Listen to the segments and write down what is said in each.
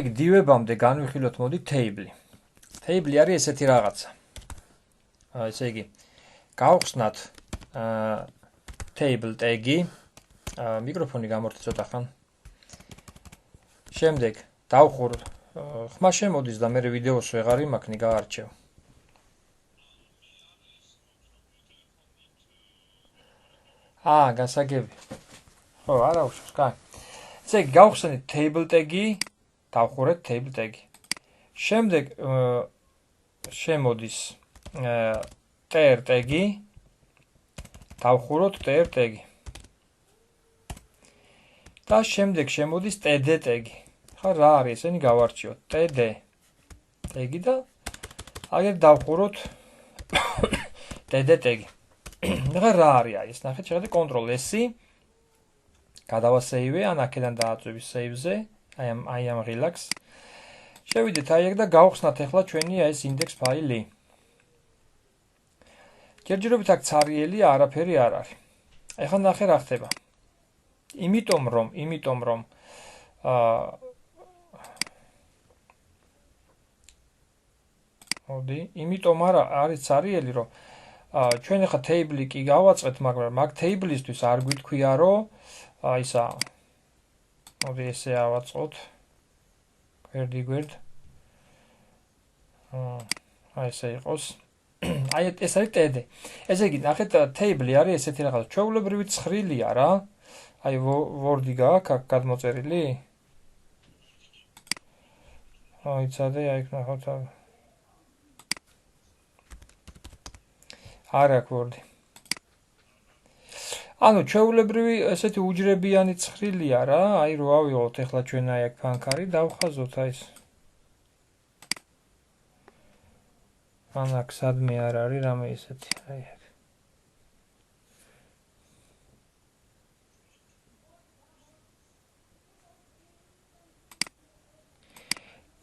იგი დივებამდე განვიხილოთ მოდი table. Table არის ესეთი რაღაცა. ესე იგი გავხსნათ table tag-ი. მიკროფონი გამორთე ცოტა ხან. შემდეგ დავხურ ხმა შემოდის და მე ვიდეოს ვეღარ იმაქნი გაარჩევ. გასაგები. ხო, არა უშავს, კაი. ესე იგი გავხსნით table tag-ი, დავხურეთ table tag-ი. შემდეგ შემოდის tr tag-ი, დავხუროთ tr tag-ი. და შემდეგ შემოდის td tag-ი. ხა რა არის, ესენი გავარჩიოთ td tag-ი და აგერ დავხუროთ td tag-ი. ხა რა არის აი ეს, ნახეთ, შეხედე Ctrl S-ი. გადავასეივე, ან აქედან დააწვევი save-ზე, I am relax. შევიდეთ აი აქ და გავხსნათ ახლა ჩვენი ეს index ფაილი. ჯერჯერობით აქ ცარიელი არაფერი არ არის. ეხლა ნახე რა ხდება. იმიტომ რომ მოდი, იმიტომ არის ცარიელი, რომ ჩვენ ახლა table-ი კი გავაწყეთ, მაგრამ მაგ table-ისთვის არ გვითქვია, რომ ისა მოდი ესე ავაწყოთ. გვერდ. აი ესე იყოს. აი ეს არის td. ესე იგი, ნახეთ, table-ი არის ესეთი რაღაცა. ჩვეულებრივი ცხრილია რა. აი Word-ი გააქვს აქ გადმოწერილი? იცადე, აი ნახოთ. არ აქვს Word-ი. ანუ ჩვეულებრივი ესეთი უჯრებიანი ცხრილია რა. აი რო ავიღოთ ახლა ჩვენ აი აქ ფანქარი, დავხაზოთ აი ეს. ან აქ სადმე არ არის რამე ისეთი, აი აქ.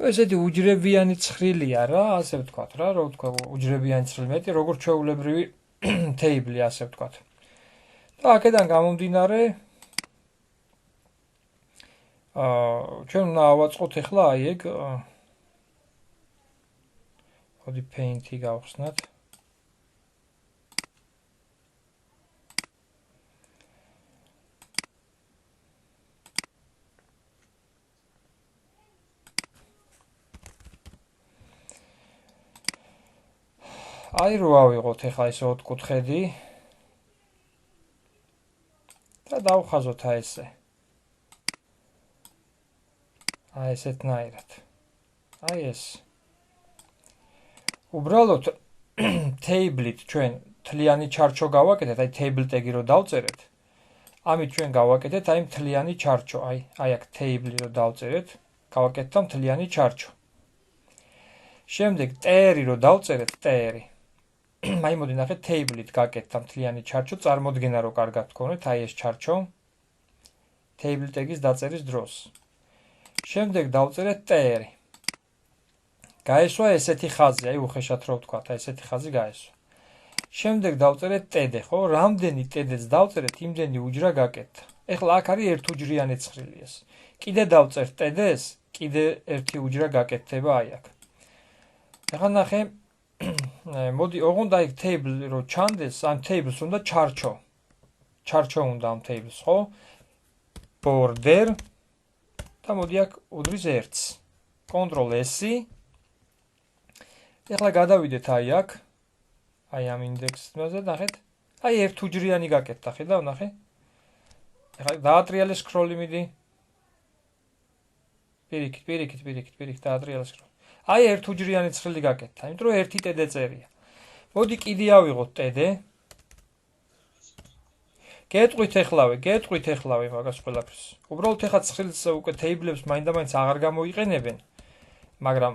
ესეთი უჯრებიანი ცხრილია რა, ასე ვთქვათ რა, რო ვთქვა უჯრებიანი ცხრილი მეტი, როგორც ჩვეულებრივი table-ი, ასე ვთქვათ. და აქედან გამომდინარე, ჩვენ უნდა ავაწყოთ ახლა აი ეგ, მოდი paint-ი გავხსნათ. აი რო ავიღოთ ახლა ეს ოთხკუთხედი და დავხაზოთ აი ესე. აი ესეთნაირად. აი ეს. უბრალოდ table-ით ჩვენ თლიანი ჩარჩო გავაკეთეთ, აი table tag-ი რო დავწერეთ. ამით ჩვენ გავაკეთეთ აი მთლიანი ჩარჩო, აი აქ table-ი რო დავწერეთ, გავაკეთეთ მთლიანი ჩარჩო. შემდეგ tr-ი რო დავწერეთ, tr-ი. აი მოდი ნახეთ, table-ით გაკეთეთ მთლიანი ჩარჩო, წარმოდგენა რო კარგად გქონეთ, აი ეს ჩარჩო table tag-ის დაწერის დროს. შემდეგ დავწერეთ tr-ი. გაესვა ესეთი ხაზი, აი უხეშად რო ვთქვათ, აი ესეთი ხაზი გაესვა. შემდეგ დავწერეთ td, ხო? რამდენი td-ს დავწერეთ, იმდენი უჯრა გაკეთდა. ეხლა აქ არის ერთუჯრიანი ცხრილი ეს. კიდე დავწერთ td-ს, კიდე ერთი უჯრა გაკეთდება აი აქ. ეხლა ნახე, მოდი, ოღონდ აი table რო ჩანდეს, ამ table-ს უნდა ჩარჩო. ჩარჩო უნდა ამ table-ს, ხო? border და მოდი აქ უდრის 1-ს. Ctrl S-ი. ეხლა გადავიდეთ აი აქ. აი ამ index-ზე ნახეთ. აი ერთუჯრიანი გაკეთდა, ხედავ, ნახე. ეხლა დაატრიალე scroll-ი მიდი. პირიქით დაატრიალე scroll. აი ერთუჯრიანი ცხრილი გაკეთდა, იმიტომ რომ ერთი td წერია. მოდი კიდე ავიღოთ td. გეტყვით ეხლავე მაგას ყველაფერს. უბრალოდ ეხლა ცხრილს უკვე table-ებს მაინდა-მაინც აღარ გამოიყენებენ, მაგრამ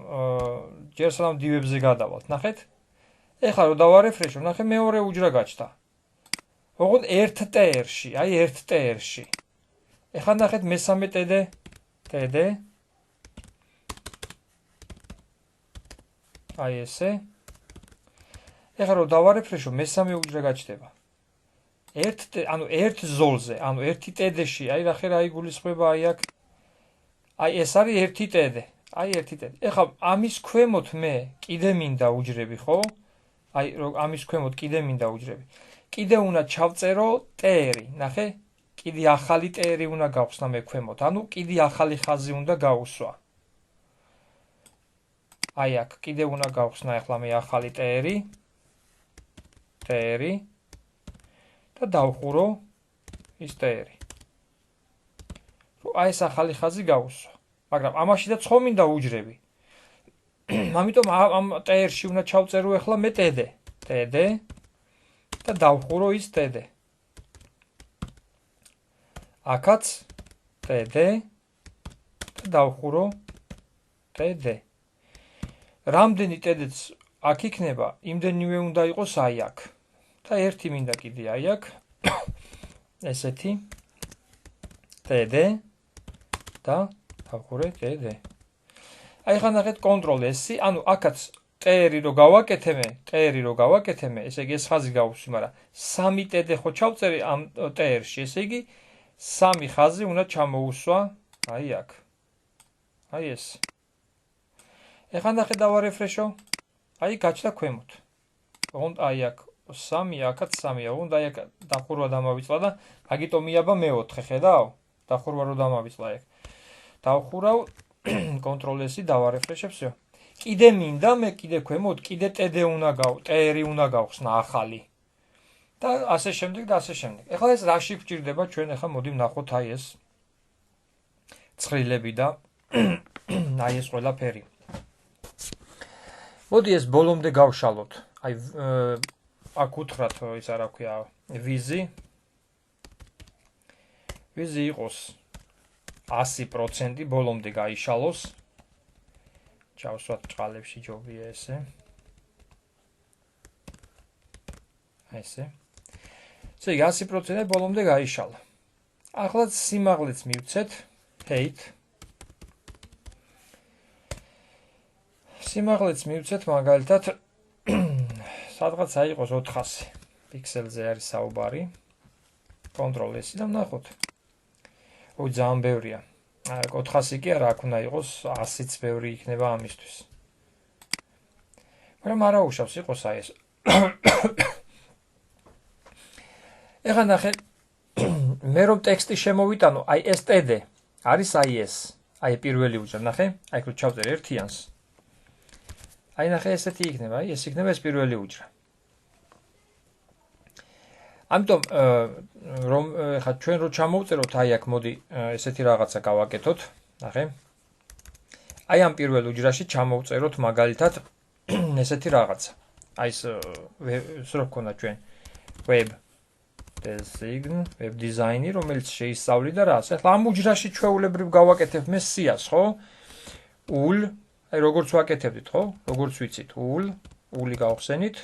ჯერ სანამ divებზე გადავალთ, ნახეთ. ეხლა რო დავარეფრეშო, ნახე მეორე უჯრა გაჩნდა. ოღონდ ერთ tr-ში, აი ერთ tr-ში. ეხლა ნახეთ მესამე td. აი ესე. ეხლა რო დავარეფრეშო, მესამე უჯრა გაჩნდება. ერთ ზოლზე, ანუ ერთი td-ში, აი ნახე რა იგულისხმება აი აქ. აი ეს არის ერთი ტედე. აი ერთი ტედე. ეხლა ამის ქვემოთ მე კიდე მინდა უჯრები, ხო? აი ამის ქვემოთ კიდე მინდა უჯრები. კიდე უნდა ჩავწერო ტერი, ნახე? კიდე ახალი ტერი უნდა გავხსნა მე ქვემოთ. ანუ კიდე ახალი ხაზი უნდა გავუსვა. აი აქ კიდე უნდა გავხსნა ახლა მე ახალი ტერი. ტერი და დავხურო ის ტერი. აი ეს ახალი ხაზი გავუსვა. მაგრამ ამაშიდაც ხო მინდა უჯრები. ამიტომ ამ ტერში უნდა ჩავწერო ახლა მე ტედე. ტედე და დავხურო ის ტედე. აქაც ტედე და დავხურო ტედე. რამდენი ტედეც აქ იქნება, იმდენივე უნდა იყოს აი აქ. და ერთი მინდა კიდე აი აქ. ესეთი ტედე და დავხურე ტედე. აი ხან ნახეთ კონტროლ S-ი, ანუ აქაც ტერი რო გავაკეთე მე, ესე იგი ეს ხაზი გავუსვი, მაგრამ 3 ტედე ხო ჩავწერე ამ ტერში, ესე იგი 3 ხაზი უნდა ჩამოუსვა აი აქ. აი ეს. ეხლა ნახეთ დავარეფრეშო. აი გაჩნდა ქვემოთ. ოღონდ აი აქ 3, აქაც 3-ია, ოღონდ აი აქ დახურვა დამავიწყდა და მაგიტომ მიაბა მე-4, ხედავ? დახურვა რო დამავიწყდა ეგ. დავხურავ კონტროლ S-ი დავარეფრეშებ, всё. კიდე მინდა მე კიდე ქვემოთ, კიდე ტერი უნდა გავხსნა ახალი. და ასე შემდეგ და ასე შემდეგ. ეხლა ეს რაში გვჭირდება ჩვენ ეხლა მოდი ვნახოთ აი ეს ცხრილები და აი ეს ყველაფერი. მოდი ეს ბოლომდე გავშალოთ. აი აქ უთხრათ ის არა ქვია ვიზი. ვიზი იყოს 100% ბოლომდე გაიშალოს. ჩავსვათ ჭყალებში ჯობია ესე. ესე. ესე იგი 100% ბოლომდე გაიშალა. ახლა სიმაღლეც მივცეთ height. სიმაღლეც მივცეთ მაგალითად სადღაც აი იყოს 400 პიქსელზე არის საუბარი. კონტროლ S-ი და ვნახოთ. ой, ძალიან ბევრია. 400 კი არა, აქ უნდა იყოს 100-იც ბევრი იქნება ამისთვის. მაგრამ არა უშავს იყოს აი ეს. ეხლა ნახე მე რომ ტექსტი შემოვიტანო, აი ეს ტედე არის აი ეს. აი პირველი უჯრა, ნახე? აი რო ჩავწერ ერთიანს. აი ნახე ესეთი იქნება, აი ეს იქნება ეს პირველი უჯრა. ამიტომ რომ ხა ჩვენ რო ჩამოვწეროთ აი აქ მოდი ესეთი რაღაცა გავაკეთოთ, ნახე. აი ამ პირველ უჯრაში ჩამოვწეროთ მაგალითად ესეთი რაღაცა. აი ეს რო გქონდა ჩვენ web design-ი, რომელიც შეისწავლიდა რას. ახლა ამ უჯრაში ჩვეულებრივ გავაკეთებ მე სიას, ხო? ul, აი როგორც ვაკეთებდით, ხო? როგორც ვიცით, ული გავხსენით,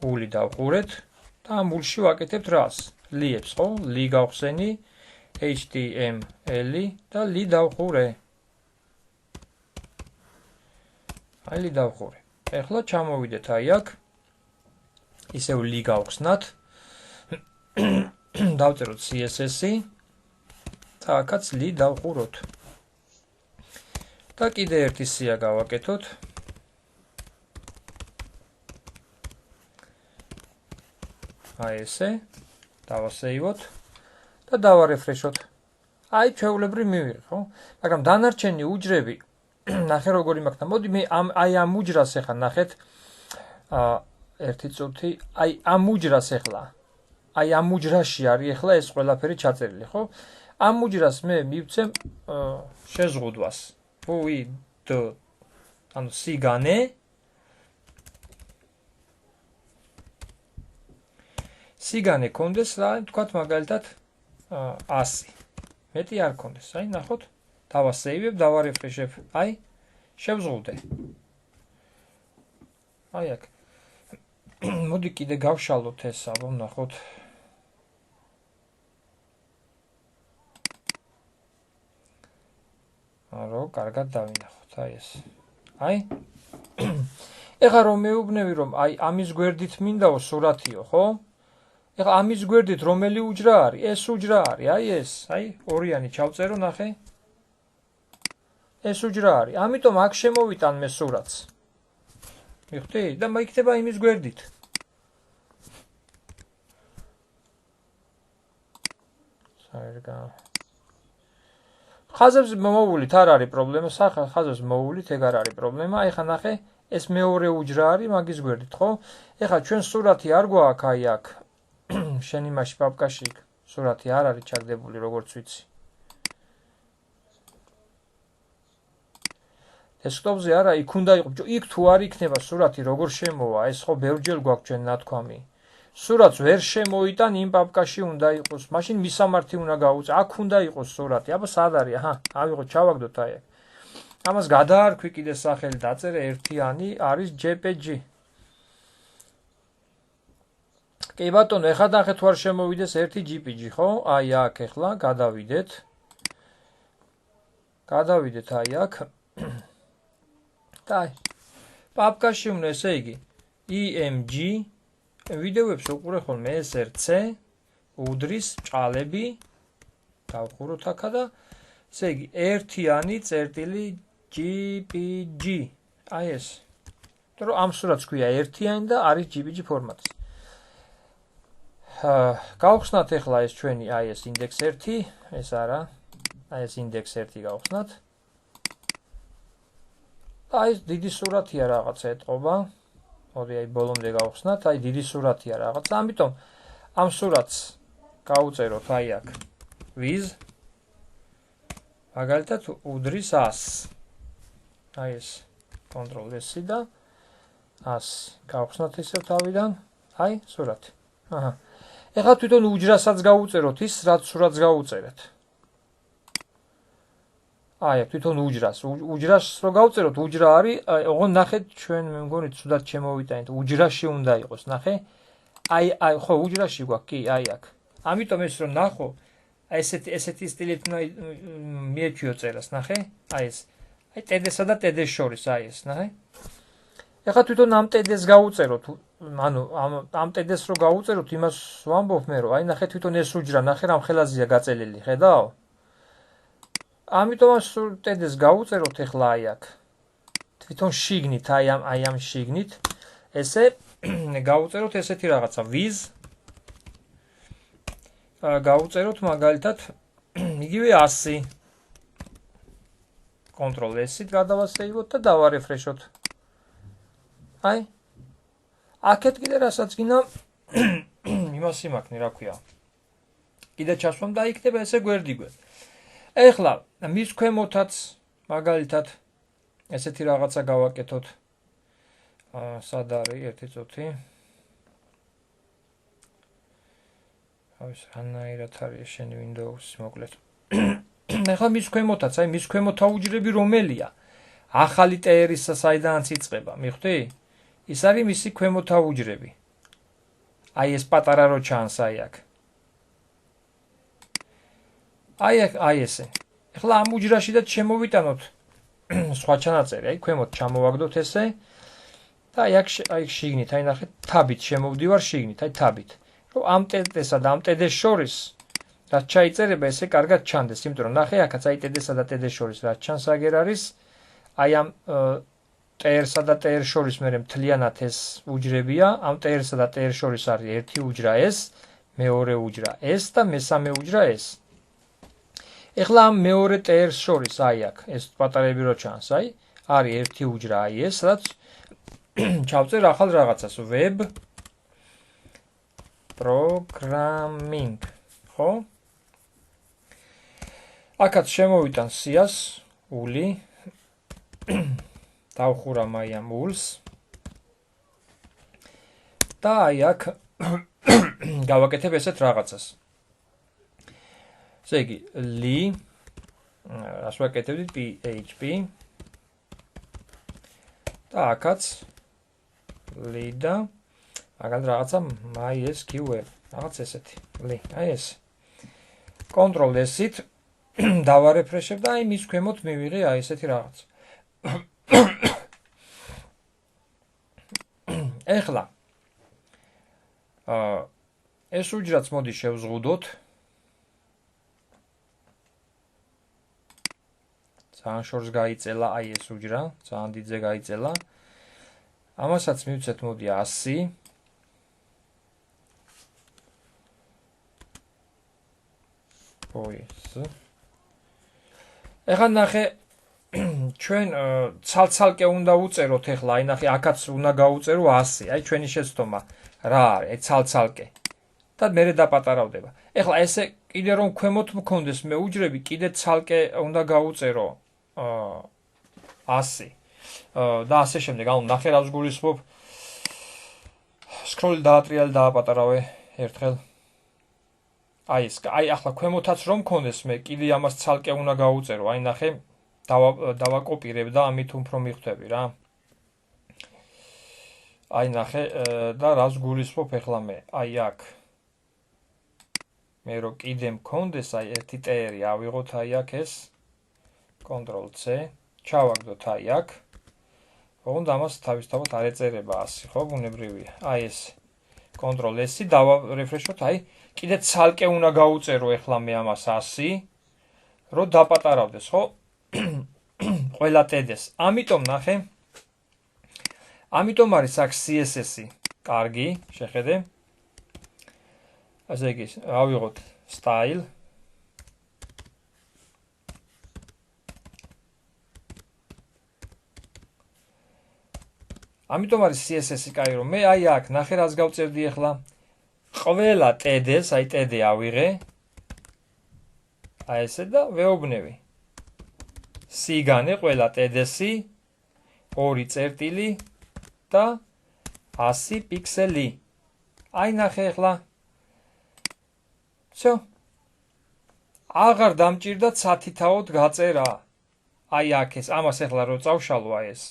ული დავყურეთ. ამ ულში ვაკეთებთ რას? ლიებს, ხო? ლი გავხსენი, HTML და ლი დავხურე. აი ლი დავხურე. ეხლა ჩამოვიდეთ აი აქ. ისევ ლი გავხსნათ. დავწეროთ CSS-ი. და აქაც ლი დავხუროთ. და კიდე ერთი სია გავაკეთოთ. აი ესე დავასეივოთ და დავარეფრეშოთ. აი ჩვეულებრივ მივიღე, ხო? მაგრამ დანარჩენი უჯრები ნახე როგორი მაქვს და მოდი მე აი ამ უჯრას ახლა ნახეთ. ერთი წუთი, აი ამ უჯრას ახლა. აი ამ უჯრაში არის ახლა ეს ყველაფერი ჩაწერილი, ხო? ამ უჯრას მე მივცემ შეზღუდვას. ანუ სიგანე სიგანე კონდეს რა, თქვათ მაგალითად 100. მეტი არ კონდეს. აი ნახოთ, დავასეივებ, დავარეფრეშებ. აი შევზღუდე. აი აქ. მოდი კიდე გავშალოთ ეს, აბა ნახოთ. არო, კარგად დავინახოთ, აი ეს. აი. ეხლა რომ მეუბნები რომ აი ამის გვერდით მინდაო სურათიო, ხო? ეხლა ამის გვერდით რომელი უჯრა არის? ეს უჯრა არის, აი ეს, აი ორიანი ჩავწერო, ნახე. ეს უჯრა არის. ამიტომ აქ შემოვიტან მე სურათს. მიხდი და მოიქნება იმის გვერდით. საერთოდ ხაზებს მოვულით არ არის პრობლემა, ხაზებს მოვულით ეგ არ არის პრობლემა. აი ხა ნახე, ეს მეორე უჯრა არის მაგის გვერდით, ხო? ეხლა ჩვენ სურათი არ გვაქვს აი აქ. შენ იმაში პაპკაში სურათი არ არის ჩაგდებული, როგორც ვიცი. დესკტოპზე არა, იქ უნდა იყოს. იქ თუ არ იქნება სურათი როგორ შემოვა, ეს ხო ბევრჯერ გვაქვს ჩვენ ნათქვამი. სურათს ვერ შემოიტან იმ პაპკაში უნდა იყოს. მაშინ მისამართი უნდა გაუწე. აქ უნდა იყოს სურათი. აბა სად არის? აჰა, ავიღოთ, ჩავაგდოთ აი აქ. ამას გადაარქვი კიდე სახელი დაწერე ერთიანი არის JPG. კი ბატონო, ეხლა ნახეთ თუ არ შემოვიდეს ერთი JPG, ხო? აი აქ ეხლა გადავიდეთ. გადავიდეთ აი აქ. და პაპკაში უნდა ესე იგი EMG ვიდეოებს უყურე ხოლმე SRC უდრის ჭალები დავხუროთ აქა და ესე იგი ერთიანი წერტილი JPG აი ეს თორე ამ სურათს ქვია ერთიანი და არის JPG ფორმატის გავხსნათ ახლა ეს ჩვენი აი ეს index 1 ეს არა აი ეს index 1 გავხსნათ აი ეს დიდი სურათია რაღაცა ეტყობა მოდი აი ბოლომდე გავხსნათ აი დიდი სურათია რაღაცა ამიტომ ამ სურათს გავუწეროთ აი აქ with მაგალითად უდრის 100 აი ეს control S და 100 გავხსნათ ისევ თავიდან აი სურათი აჰა ეხლა თვითონ უჯრასაც გავუწეროთ ის რაც სურათს გავუწერეთ აი თვითონ უჯრას რო გავწეროთ უჯრა არის ოღონდ ნახეთ ჩვენ მე მგონი ცუდად შემოვიტანეთ უჯრაში უნდა იყოს ნახე აი ხო უჯრაში გვაქვს კი აი აქ ამიტომ ეს რომ ნახო ესეთი სტილით მიეჩვიო წერას ნახე აი ეს აი TD-სა და TD-ს შორის აი ეს ნახე ეხლა თვითონ ამ TD-ს გავუწეროთ ანუ ამ TD-ს რო გავუწეროთ იმას ვამბობ მე რომ აი ნახე თვითონ ეს უჯრა ნახე რამ ხელაზეა გაწელილი ხედავ ამიტომ TD-ს გავუწეროთ ეხლა აი აქ თვითონ შიგნით აი ამ შიგნით ესე გავუწეროთ ესეთი რაღაცა with გავუწეროთ მაგალითად იგივე 100 control S-ით გადავასეივოთ და დავარეფრეშოთ აი აქეთ კიდე რასაც გინდა იმას იმაქნი რა ქვია კიდე ჩასვამ და იქნება ესე გვერდი ეხლა მის ქვემოთაც მაგალითად ესეთი რაღაცა გავაკეთოთ სად არის ერთი წუთი ეს რანაირად არის შენი Windows მოკლედ ეხლა მის ქვემოთაც აი მის ქვემოთა უჯრები რომელია ახალი TR-ის საიდანაც იწყება მიხვდი ის არის მისი ქვემოთა უჯრები აი ეს პატარა რო ჩანს აი აქ აი ესე ეხლა ამ უჯრაშიდაც შემოვიტანოთ სხვა ჩანაწერი აი ქვემოთ ჩამოვაგდოთ ესე და აი შიგნით აი ნახეთ თაბით შემოვდივარ შიგნით აი თაბით რომ ამ TD-სა და ამ TD-ს შორის რაც ჩაიწერება ესე კარგად ჩანდეს იმიტომ რომ ნახე აქაც აი TD-სა და TD-ს შორის რაც ჩანს აგერ არის აი ამ TR-სა და TR-ს შორის მე მთლიანად ეს უჯრებია ამ TR-სა და TR-ს შორის არის ერთი უჯრა ეს მეორე უჯრა ეს და მესამე უჯრა ეს ეხლა ამ მეორე TR-ს შორის აი აქ ეს პატარები რო ჩანს აი არის ერთი უჯრა აი ეს რაც ჩავწერ ახალ რაღაცას web programming ხო აქაც შემოვიტან სიას ული დავხურა აი ამ ულს და აი აქ გავაკეთებ ესეთ რაღაცას ესე იგი li რას ვაკეთებდით php და აქაც li და მაგალითად რაღაცა MySQL რაღაც ესეთი li აი ეს control S-ით დავარეფრეშებ და აი მის ქვემოთ მივიღე აი ესეთი რაღაც ეხლა ეს უჯრაც მოდი შევზღუდოთ ძალიან შორს გაიწელა აი ეს უჯრა, ძალიან დიდზე გაიწელა. ამასაც მივცეთ მოდი 100. ეხლა ნახე ჩვენ ცალ-ცალკე უნდა უწეროთ ეხლა, აი ნახე, აქაც უნდა გაუწერო 100. აი ჩვენი შეცდომა რა არის, აი ცალ-ცალკე. და მერე დაპატარავდება. ეხლა ესე კიდე რომ ქვემოთ მქონდეს მე უჯრები, კიდე ცალკე უნდა გაუწერო 100. და ასე შემდეგ. ანუ ნახე რას გულისხმობ. სკროლი დაატრიალე დააპატარავე ერთხელ. აი ეს, აი ახლა ქვემოთაც რომ მქონდეს მე კიდე ამას ცალკე უნდა გაუწერო. აი ნახე, დავაკოპირებ და ამით უფრო მიხვდები რა. აი ნახე და რას გულისხმობ ეხლა მე. აი აქ. მე რო კიდე მქონდეს აი ერთი ტერი ავიღოთ აი აქ ეს. Ctrl+C, ჩავაგდოთ აი აქ. უნდა ამას თავისთავად არ ეწერება 100, ხო, ბუნებრივია. აი ეს. Ctrl+S დავარეფრეშოთ, აი კიდე ცალკე უნდა გაუწერო ეხლა მე ამას 100, რომ დაპატარავდეს, ხო? ყველა TD-ს. ამიტომ ნახე. ამიტომ არის აქ CSS-ი. კარგი, შეხედე. ასე იგი, ავიღოთ style. ამიტომ არის CSS-ი კაი, რომ მე აი აქ ნახე რას გავწერდი ახლა. ყველა TD-ს, აი TD ავიღე. აი ესე და ვეუბნები. სიგანე ყველა TD-სი 2 წერტილი და 100 პიქსელი. აი ნახე ახლა. всё. აღარ დამჭირდა სათითაოდ გაწერა. აი აქ ეს, ამას ახლა რო წავშალო აი ეს.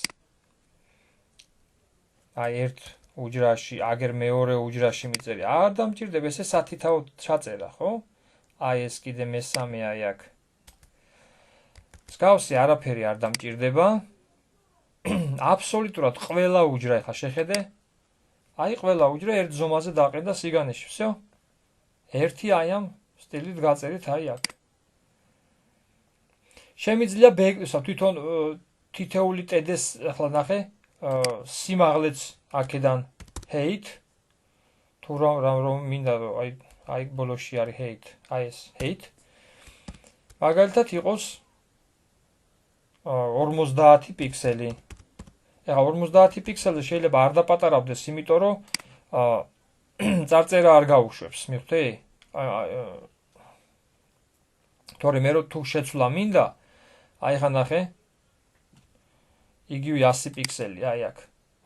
აი ერთ უჯრაში, აგერ მეორე უჯრაში მიწერი. არ დამჭირდება ესე სათითაოდ ჩაწერა, ხო? აი ეს კიდე მესამე აი აქ. მსგავსი არაფერი არ დამჭირდება. აბსოლუტურად ყველა უჯრა ახლა შეხედე. აი ყველა უჯრა ერთ ზომაზე დაყრდა სიგანეში, всё. ერთი აი ამ სტილით გაწერით აი აქ. შემიძლია თვითონ თითეული TD-ს ახლა ნახე, სიმაღლეც აქედან height თუ რომ მინდა აი ბოლოში არის height, აი ეს height. მაგალითად იყოს 50 პიქსელი. ეხლა 50 პიქსელზე შეიძლება არ დაპატარავდეს, იმიტომ რომ წარწერა არ გაუშვებს, მიხვდი? თორემ მე რო თუ შეცვლა მინდა, აი ხა ნახე. იგივე 100 პიქსელი, აი აქ.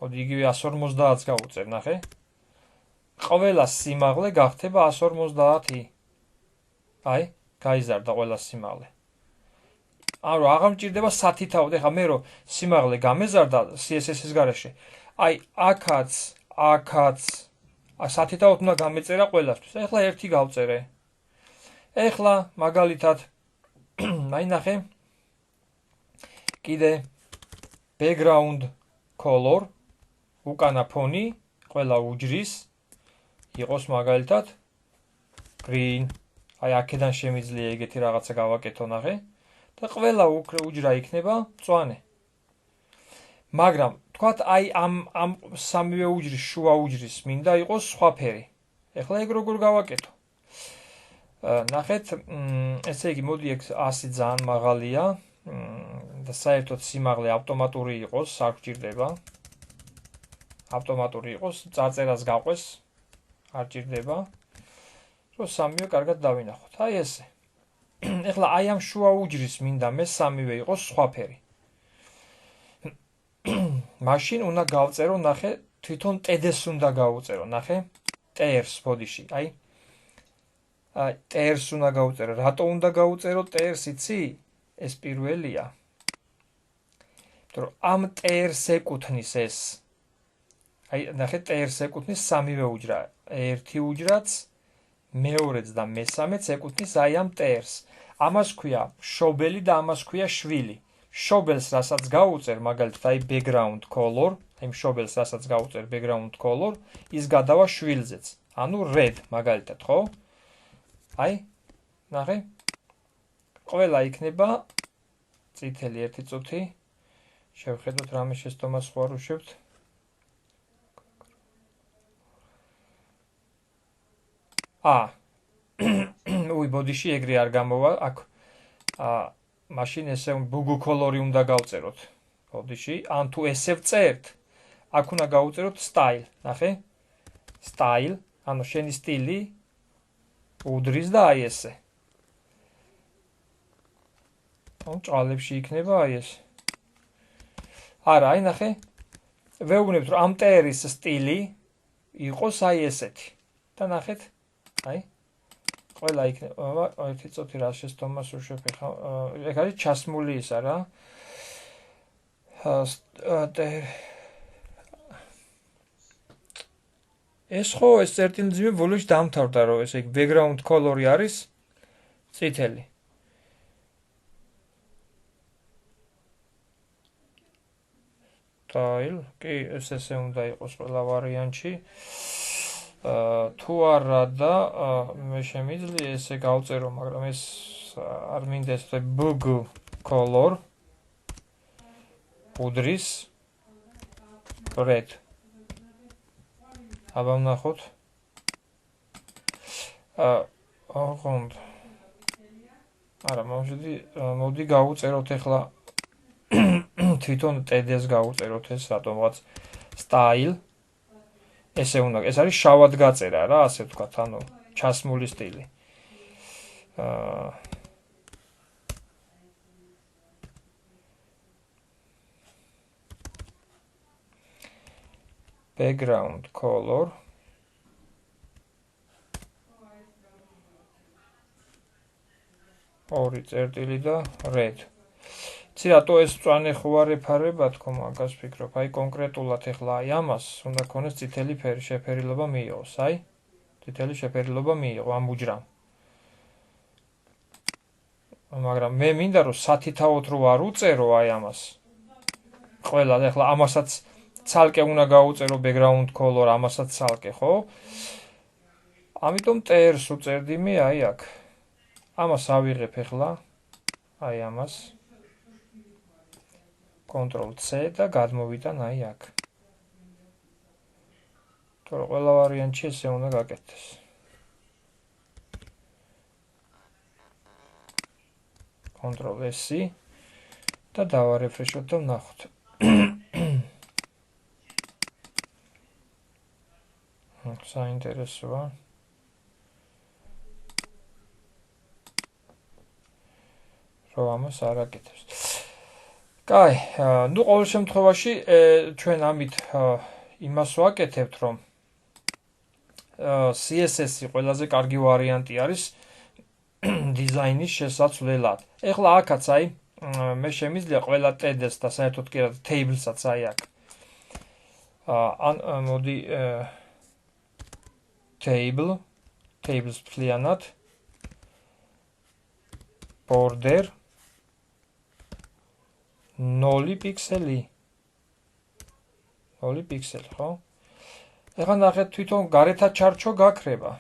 მოდი იგივე 150-ს გავუწერ, ნახე. ყველა სიმაღლე გახდება 150. აი, გაიზარდა ყველა სიმაღლე. ანუ აღარ მჭირდება სათითაოდ, ეხლა მე რო სიმაღლე გამეზარდა CSS-ის გარეშე. აი, აქაც სათითაოდ უნდა გამეწერა ყველასთვის. ეხლა ერთი გავწერე. ეხლა მაგალითად აი ნახე. კიდე background color უკანა ფონი ყველა უჯრის იყოს მაგალითად green. აი აქედან შემიძლია ეგეთი რაღაცა გავაკეთო ნახე და ყველა უჯრა იქნება მწვანე. მაგრამ თქვათ აი ამ სამივე უჯრის შუა უჯრის მინდა იყოს სხვა ფერი. ეხლა ეგ როგორ გავაკეთო? ნახეთ, ესე იგი მოდი ეგ 100 ძალიან მაღალია. და საერთოდ სიმაღლე ავტომატური იყოს, არ გჭირდება. ავტომატური იყოს, წარწერას გაყვეს, არ გჭირდება. რომ სამივე კარგად დავინახოთ. აი ესე. ეხლა აი ამ შუა უჯრის მინდა მე სამივე იყოს სხვა ფერი. მაშინ უნდა გავწერო, ნახე, თვითონ TD-ს უნდა გავუწერო, ნახე, TR-ს ბოდიში, აი TR-ს უნდა გავუწერო. რატო უნდა გავუწერო TR-ს, იცი? ეს პირველია. იმიტომ ამ TR-ს ეკუთვნის ეს. აი ნახე, TR-ს ეკუთვნის სამივე უჯრა. ერთი უჯრაც, მეორეც და მესამეც ეკუთვნის აი ამ TR-ს. ამას ქვია მშობელი და ამას ქვია შვილი. მშობელს რასაც გავუწერ, მაგალითად აი background color, აი მშობელს რასაც გავუწერ background color, ის გადავა შვილზეც. ანუ red მაგალითად, ხო? აი, ნახე. ყველა იქნება წითელი 1 წუთი. შევხედოთ რამე შეცდომას სხვა რუშევთ. უი ბოდიში ეგრე არ გამოვა, აქ მაშინ ესე ბუგუ კოლორი უნდა გავწეროთ. ბოდიში, ან თუ ესე ვწერთ, აქ უნდა გავუწეროთ style, ნახე? Style, ანუ შენი სტილი უდრის და აი ესე. ჭალებში იქნება აი ეს. არა, აი ნახე. ვეუბნებთ რომ ამ ტერის სტილი იყოს აი ესეთი. და ნახეთ, აი. ყველა იქნება, 1 წუთი რა შეცდომას უშვებ ხა. ეგ არის ჩასმული ისა რა. ეს ხო ეს წერტილძივე ბოლოში დამთავრდა რომ ეს ეგ background color-ი არის წითელი. Style, კი, ესე უნდა იყოს ყველა ვარიანტში. თუ არა და მე შემიძლია ესე გავწერო, მაგრამ ეს არ მინდა ეს bug color უდრის red. აბა ვნახოთ. ოღონდ. არა, მოდი გავუწეროთ ახლა თვითონ TD-ს გავუწეროთ ეს რატომღაც style ესე უნდა ეს არის შავად გაწერა რა ასე ვთქვათ ანუ ჩასმული სტილი background color ორი წერტილი და red ცირატო ეს წვანე ხო არ ეფარება თქო მაგას ფიქრობ აი კონკრეტულად ეხლა აი ამას უნდა ქონდეს წითელი ფერი შეფერილობა მიიღოს აი წითელი შეფერილობა მიიღო ამ უჯრამ მაგრამ მე მინდა რომ სათითაოდ რო არ უწერო აი ამას ყველა ეხლა ამასაც ცალკე უნდა გაუწერო background color ამასაც ცალკე ხო ამიტომ TR-ს უწერდი მე აი აქ ამას ავიღებ ეხლა აი ამას Ctrl-C და გადმოვიტან აი აქ. თორე ყველა ვარიანტში ესე უნდა გაკეთდეს. Ctrl-S და დავარეფრეშოთ და ვნახოთ. საინტერესოა. რომ ამას არ აკეთებს. კაი, ნუ ყოველ შემთხვევაში ჩვენ ამით იმას ვაკეთებთ, რომ CSS-ი ყველაზე კარგი ვარიანტი არის დიზაინის შესაცვლელად. ეხლა აქაც აი მე შემიძლია ყველა TD-ს და საერთოდ კი არა table-საც აი აქ. მოდი tables ფლიანად border 0 პიქსელი. 0 პიქსელი, ხო? ეხლა ნახეთ თვითონ გარეთა ჩარჩო გაქრება.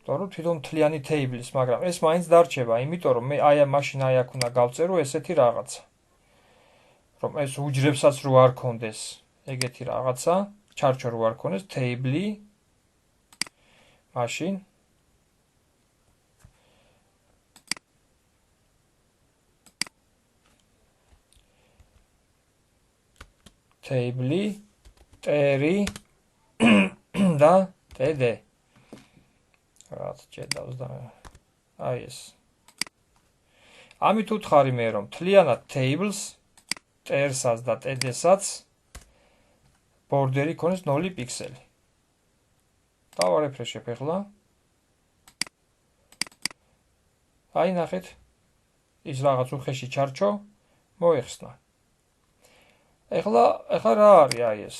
თორემ თვითონ მთლიანი table-ის, მაგრამ ეს მაინც დარჩება, იმიტომ რომ მე აი მაშინ აი აქ უნდა გავწერო ესეთი რაღაცა. რომ ეს უჯრებსაც რო არ კონდეს, ეგეთი რაღაცა, ჩარჩო რო არ კონდეს, table-ი მაშინ table TR და TD. რაც ჭედავს და აი ეს. ამით უთხარი მე რომ თლიანად tables TR-საც და TD-საც ბორდერი ქონდეს 0 პიქსელი. დავარეფრეშებ ახლა. აი ნახეთ. ის რაღაც უხეში ჩარჩო მოიხსნა. ეხლა რა არის აი ეს?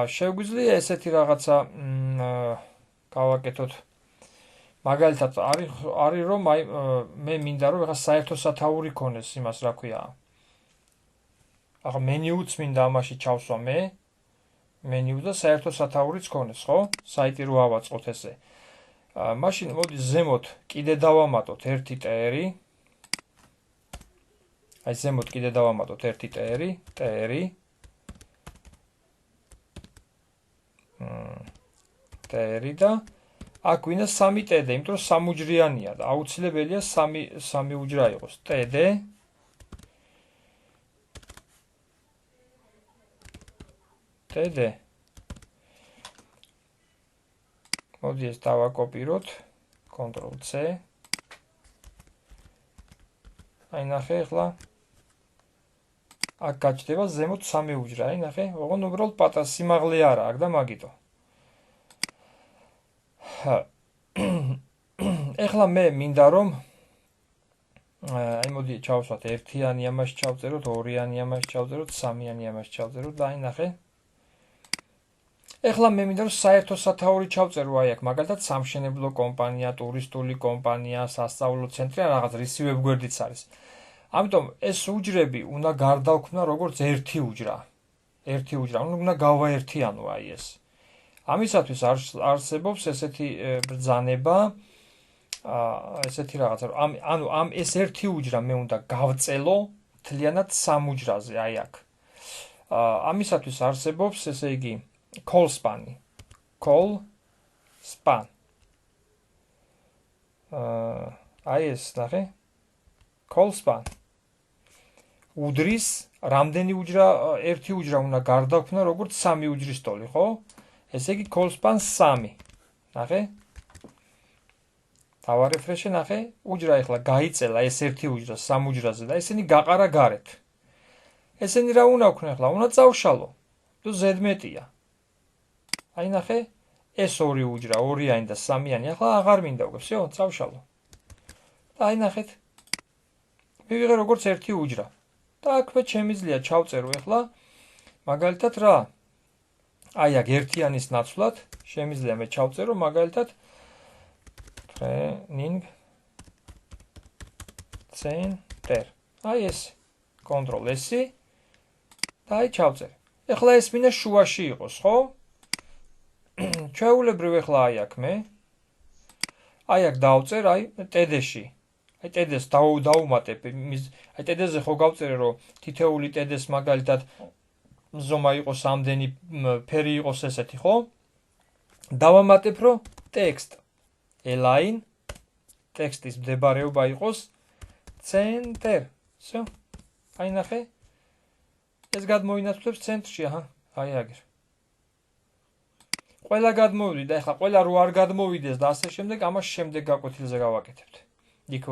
შეგვიძლია ესეთი რაღაცა გავაკეთოთ. მაგალითად არის რომ აი მე მინდა რომ ეხლა საერთო სათაური ქონდეს იმას რა ქვია. ახლა მენიუც მინდა ამაში ჩავსვა მე. მენიუ და საერთო სათაურიც ქონდეს, ხო? საიტი რო ავაწყოთ ესე. მაშინ მოდი ზემოთ კიდე დავამატოთ ერთი ტერი. აი ზემოთ კიდე დავამატოთ ერთი ტერი, ტერი და აქ ვინა 3 ტდ, იმიტომ რომ სამუჯრიანია და აუცილებელია 3 უჯრა იყოს. ტდ მოდი ეს დავაკოპიროთ, Ctrl C. აი ნახე ახლა აქ გაჩნდება ზემოთ 3 უჯრა, აი ნახე, ოღონდ უბრალოდ პატარა სიმაღლე არა აქ და მაგიტო. ეხლა მე მინდა რომ აი მოდი ჩავსვათ ერთიანი ამაში ჩავწეროთ, ორიანი ამაში ჩავწეროთ, სამიანი ამაში ჩავწეროთ და აი ნახე. ეხლა მე მინდა რომ საერთო სათაური ჩავწერო აი აქ, მაგალითად სამშენებლო კომპანია, ტურისტული კომპანია, სასწავლო ცენტრი, რაღაც რისი ვებგვერდიც არის. ამიტომ ეს უჯრები უნდა გარდაუქმნა როგორც ერთი უჯრა. უნდა გავაერთიანო აი ეს. ამისათვის არსებობს ესეთი ბრძანება, ესეთი რაღაცა, ანუ ამ ეს ერთი უჯრა მე უნდა გავწელო მთლიანად 3 უჯრაზე აი აქ. ამისათვის არსებობს ესე იგი call span. აი ეს ნახე. call span. უდრის რამდენი უჯრა, ერთი უჯრა უნდა გარდაუქმნა როგორც 3 უჯრის ტოლი, ხო? ესე იგი call span 3. ნახე? დავარეფრეშე, ნახე? უჯრა ეხლა გაიწელა ეს ერთი უჯრა 3 უჯრაზე და ესენი გაყარა გარეთ. ესენი რა უნდა ვქნე ახლა? უნდა წავშალო. თუ ზედმეტია. აი ნახე? ეს ორი უჯრა, ორიანი და სამიანი ახლა აღარ მინდა უკვე, всё, წავშალო. და აი ნახეთ. მივიღე როგორც ერთი უჯრა. და აქვე შემიძლია ჩავწერო ახლა მაგალითად რა? აი აქ ერთიანის ნაცვლად შემიძლია მე ჩავწერო მაგალითად training center. აი ეს Ctrl S და აი ჩავწერე. ეხლა ეს მინდა შუაში იყოს, ხო? ჩვეულებრივ ეხლა აი აქ მე აი აქ დავწერ აი TD-ში. აი TD-ს დავუმატებ. აი TD-ზე ხო გავწერე რომ თითეული TD-ს მაგალითად ზომა იყოს ამდენი, ფერი იყოს ესეთი, ხო? დავამატებ რომ text align ტექსტის მდებარეობა იყოს center. всё. აი ნახე. ეს გადმოინაცვლებს ცენტრში, აჰა, აი აგერ. ყველა გადმოვიდა, ეხლა ყველა რო არ გადმოვიდეს და ასე შემდეგ, ამას შემდეგ გაკვეთილზე გავაკეთებთ. იქ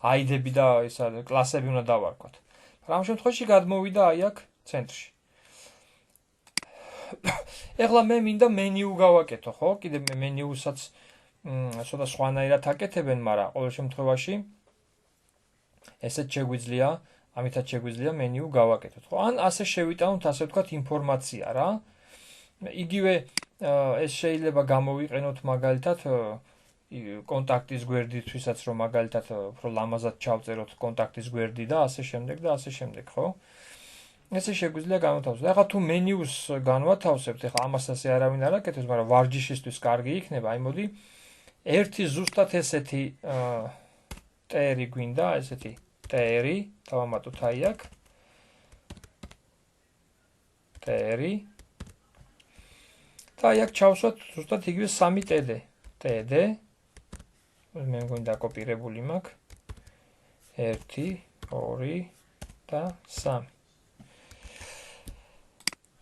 აიდები და ისა კლასები უნდა დავარქვათ. მაგრამ ამ შემთხვევაში გადმოვიდა აი აქ ცენტრში. ეხლა მე მინდა მენიუ გავაკეთო, ხო? კიდე მენიუსაც ცოტა სხვანაირად აკეთებენ, მაგრამ ყოველ შემთხვევაში ესეც შეგვიძლია, ამითაც შეგვიძლია მენიუ გავაკეთოთ, ხო? ან ასე შევიტანოთ, ასე ვთქვათ, ინფორმაცია რა. იგივე ეს შეიძლება გამოვიყენოთ მაგალითად კონტაქტის გვერდითვისაც, რომ მაგალითად უფრო ლამაზად ჩავწეროთ კონტაქტის გვერდი და ასე შემდეგ, ხო? ესე შეგვიძლია განვათავსოთ. ეხლა თუ მენიუს განვათავსებთ, ეხლა ამას ასე არავინ არ აკეთებს, მაგრამ ვარჯიშისთვის კარგი იქნება. აი მოდი ერთი ზუსტად ესეთი ტერი გვინდა, ესეთი ტერი, დავამატოთ აი აქ. ტერი. და აი აქ ჩავსვათ ზუსტად იგივე 3 TD. TD. მე მგონი დაკოპირებული მაქვს. 1, 2 და 3.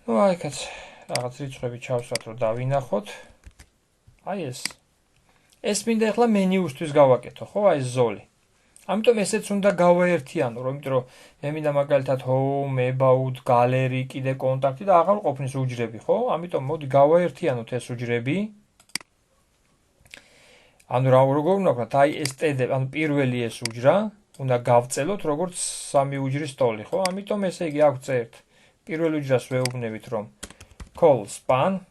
ну აი კაც რაღაც რიცხვები ჩავსვათ რომ დავინახოთ. აი ეს მინდა ახლა მენიუსთვის გავაკეთო, ხო? აი ზოლი. ამიტომ ესეც უნდა გავაერთიანო, იმიტომ რომ მე მინდა მაგალითად home, about, gallery, კიდე კონტაქტი და აღარ ყოფნის უჯრები, ხო? ამიტომ მოდი გავაერთიანოთ ეს უჯრები. ანუ როგორ უნდა ვქნათ, აი ეს TD, ანუ პირველი ეს უჯრა უნდა გავწელოთ როგორც 3 უჯრის ტოლი, ხო? ამიტომ ესე იგი აქ წერთ. პირველ უჯრას ვეუბნებით რომ call span,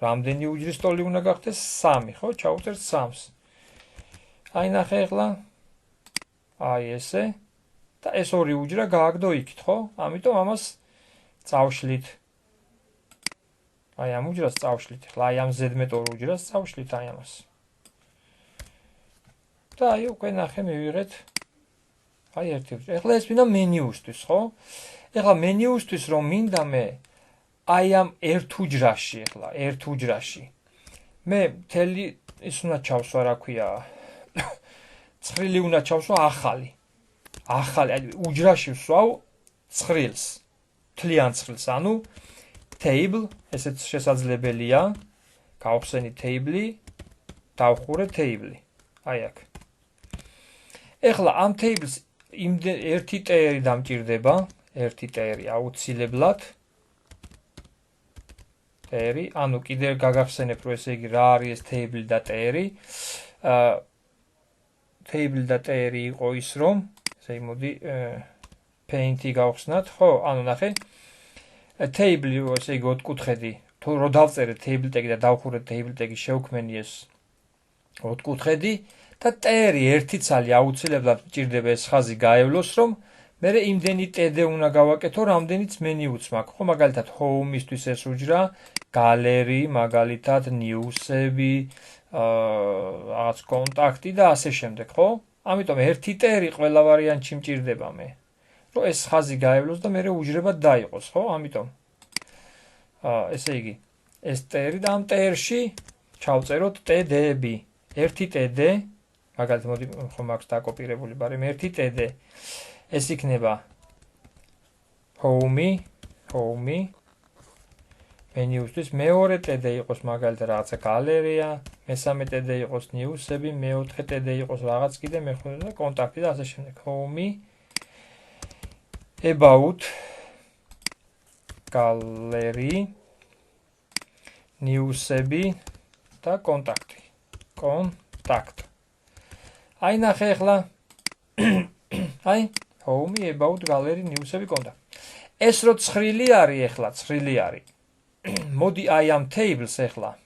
რამდენი უჯრის ტოლი უნდა გახდეს? 3, ხო? ჩავწერთ 3-ს. აი ნახე ახლა. აი ესე. და ეს ორი უჯრა გააგდო იქით, ხო? ამიტომ ამას წავშლით. აი ამ უჯრას წავშლით. ახლა აი ამ ზედმეტ 2 უჯრას წავშლით აი ამას. და აი უკვე ნახე მივიღეთ აი ერთი უჯრა. ახლა ეს მინდა მენიუსთვის, ხო? ახლა მენიუსთვის რომ მინდა მე აი ამ ერთ უჯრაში, ახლა ერთ უჯრაში მე მთელი ის უნდა ჩავსვა, რა ქვია, ცხრილი უნდა ჩავსვა ახალი. ახალი, აი უჯრაში ვსვავ ცხრილს. თლიან ცხრილს, ანუ table, ესეც შესაძლებელია. გავხსენი table, დავხურე table. აი აქ. ეხლა ამ tables ერთი ტერი დამჭირდება, ერთი ტერი აუცილებლად. ტერი, ანუ კიდევ გაგახსენებ, რომ ესე იგი რა არის ეს table და ტერი. table და ტერი იყო ის, რომ ესე იგი მოდი paint-ი გავხსნათ, ხო? ანუ ნახე. table ესე იგი ოთხკუთხედი, თუ რო დავწერე table tag და დავხურე table tag-ი შევქმენი ეს ოთხკუთხედი და ტერი ერთი ცალი აუცილებლად მჭირდება ეს ხაზი გაევლოს, რომ მე იმდენი TD უნდა გავაკეთო, რამდენიც მენიუც მაქვს. ხო, მაგალითად home-ისთვის ეს უჯრა, gallery, მაგალითად news-ები, რაღაც კონტაქტი და ასე შემდეგ, ხო? ამიტომ ერთი ტერი ყველა ვარიანტში მჭირდება მე. რომ ეს ხაზი გაევლოს და მე უჯრებად დაიყოს, ხო? ამიტომ ესე იგი, ეს ტერი და ამ ტერში ჩავწეროთ TD-ები. ერთი TD, მაგალითად მოდი ხომ აქვს დაკოპირებული, მაგრამ ერთი TD ეს იქნება home, menu-ისთვის მეორე TD იყოს მაგალითად რაღაცა გალერეა, მესამე TD იყოს news-ები, მეოთხე TD იყოს რაღაც კიდე მეხუთე კონტაქტი და ასე შემდეგ. home, about, gallery, news-ები და კონტაქტი. Contact. აი ნახე ახლა. აი home, about, gallery, news-ები, კონტაქტი. ეს რო ცხრილი არის ახლა, ცხრილი არის. მოდი აი ამ tables ახლა.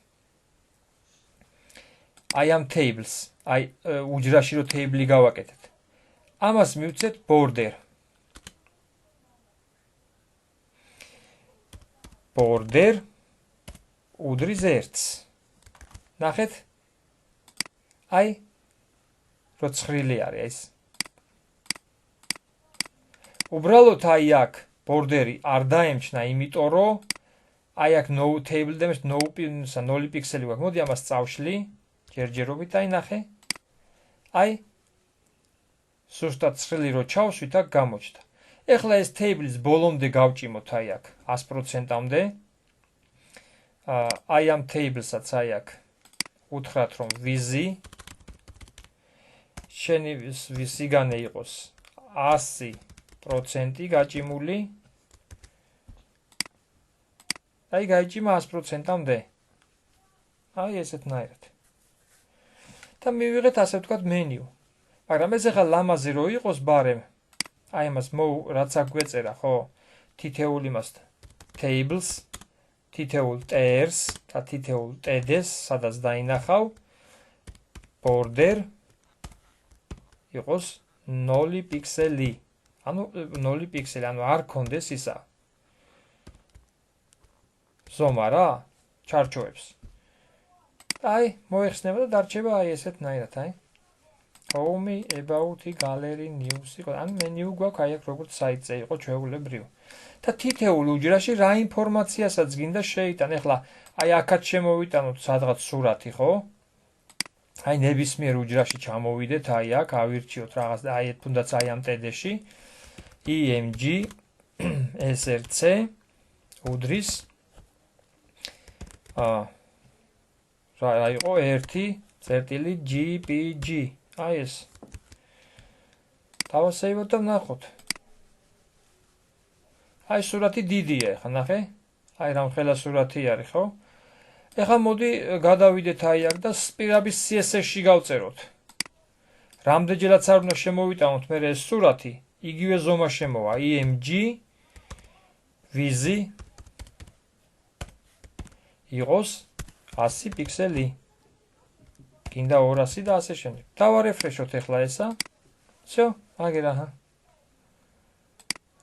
აი ამ tables, აი უჯრაში რო table-ი გავაკეთეთ. ამას მივცეთ border. Border უდრის 1-ს. ნახეთ? აი რო ცხრილი არის ეს. უბრალოდ აი აქ ბორდერი არ დაემჩნა, იმიტომ რომ აი აქ no table და no პიქსელი გვაქვს. მოდი ამას წავშლი, ჯერჯერობით აი ნახე. აი სუსტად ცხრილი რო ჩავსვით, აქ გამოჩნდა. ეხლა ეს table-ის ბოლომდე გავჭიმოთ აი აქ 100%-მდე. აი ამ table-საც აი აქ უთხრათ რომ ვიზი შენი ვიზიგანე იყოს 100% გაჭიმული. აი გაიჭიმა 100%-მდე. აი ესეთნაირად. და მივიღეთ ასე ვთქვათ მენიუ. მაგრამ ეს ახლა ლამაზი რო იყოს ბარემ. აი ამას რაც აქ გვეწერა, ხო? თითეულ იმას tables, თითეულ ters და თითეულ TD-ს, სადაც დაინახავ border იყოს 0 პიქსელი. ანუ 0 პიქსელი, ანუ არ კონდეს ისა. ზომა რა, ჩარჩოებს. აი, მოიხსნება და დარჩება აი ესეთნაირად, აი. home, about, gallery, news, ან menu გვაქვს აი აქ როგორც საიტზე იყო ჩვეულებრივ. და თითეულ უჯრაში რა ინფორმაციასაც გინდა შეიტან. ეხლა აი აქაც შემოვიტანოთ სადღაც სურათი, ხო? აი ნებისმიერ უჯრაში ჩამოვიდეთ, აი აქ ავირჩიოთ რაღაც და აი თუნდაც აი ამ TD-ში EMG SRC უდრის რა იყო 1.GPG. აი ეს. დავასეივოთ და ვნახოთ. აი სურათი დიდია, ხა ნახე? აი რამხელა სურათი არის, ხო? ეხლა მოდი გადავიდეთ აი აქ და პირაბის CSS-ში გავწეროთ. რამდენჯერაც არ უნდა შემოვიტანოთ მე ეს სურათი, იგივე ზომა შემოვა. EMG ვიზი იყოს 100 პიქსელი. გინდა 200 და ასე შემდეგ. დავარეფრეშოთ ახლა ესა. всё, აგერ აჰა.